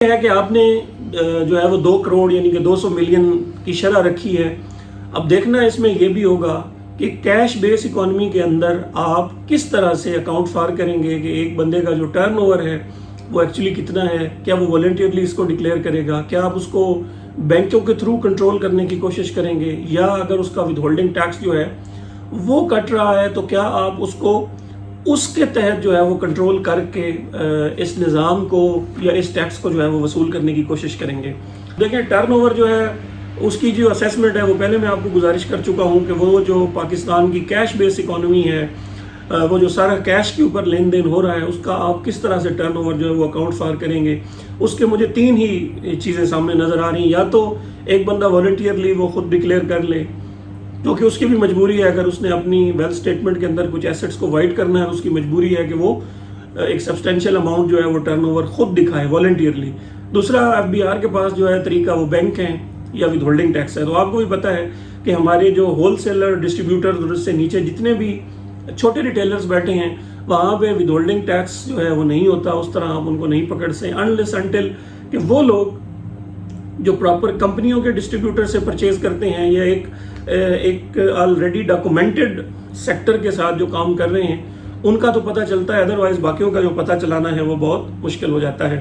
ہے کہ آپ نے جو ہے وہ 2 کروڑ یعنی کہ 200 ملین کی شرح رکھی ہے. اب دیکھنا اس میں یہ بھی ہوگا کہ کیش بیس اکانومی کے اندر آپ کس طرح سے اکاؤنٹ فار کریں گے کہ ایک بندے کا جو ٹرن اوور ہے وہ ایکچولی کتنا ہے. کیا وہ والنٹیئرلی اس کو ڈکلیئر کرے گا؟ کیا آپ اس کو بینکوں کے تھرو کنٹرول کرنے کی کوشش کریں گے؟ یا اگر اس کا ود ہولڈنگ ٹیکس جو ہے وہ کٹ رہا ہے تو کیا آپ اس کو اس کے تحت جو ہے وہ کنٹرول کر کے اس نظام کو یا اس ٹیکس کو جو ہے وہ وصول کرنے کی کوشش کریں گے؟ دیکھیں ٹرن اوور جو ہے اس کی جو اسیسمنٹ ہے وہ پہلے میں آپ کو گزارش کر چکا ہوں کہ وہ جو پاکستان کی کیش بیس اکانومی ہے وہ جو سارا کیش کے اوپر لین دین ہو رہا ہے اس کا آپ کس طرح سے ٹرن اوور جو ہے وہ اکاؤنٹ فار کریں گے. اس کے مجھے 3 ہی چیزیں سامنے نظر آ رہی ہیں. یا تو ایک بندہ والنٹیئرلی وہ خود ڈکلیئر کر لے کیونکہ اس کی بھی مجبوری ہے, اگر اس نے اپنی ویلتھ سٹیٹمنٹ کے اندر کچھ ایسٹس کو وائٹ کرنا ہے اس کی مجبوری ہے کہ وہ ایک سبسٹینشیل اماؤنٹ جو ہے وہ ٹرن اوور خود دکھائے والنٹیئرلی. دوسرا FBR کے پاس جو ہے طریقہ وہ بینک ہیں یا ود ہولڈنگ ٹیکس ہے. تو آپ کو بھی پتہ ہے کہ ہمارے جو ہول سیلر ڈسٹریبیوٹر سے نیچے جتنے بھی چھوٹے ریٹیلرز بیٹھے ہیں وہاں پہ ود ہولڈنگ ٹیکس جو ہے وہ نہیں ہوتا. اس طرح آپ ان کو نہیں پکڑ سے انلیس انٹل کہ وہ لوگ جو پراپر کمپنیوں کے ڈسٹریبیوٹر سے پرچیز کرتے ہیں یا ایک آلریڈی ڈاکومنٹڈ سیکٹر کے ساتھ جو کام کر رہے ہیں ان کا تو پتہ چلتا ہے. ادروائز باقیوں کا جو پتہ چلانا ہے وہ بہت مشکل ہو جاتا ہے.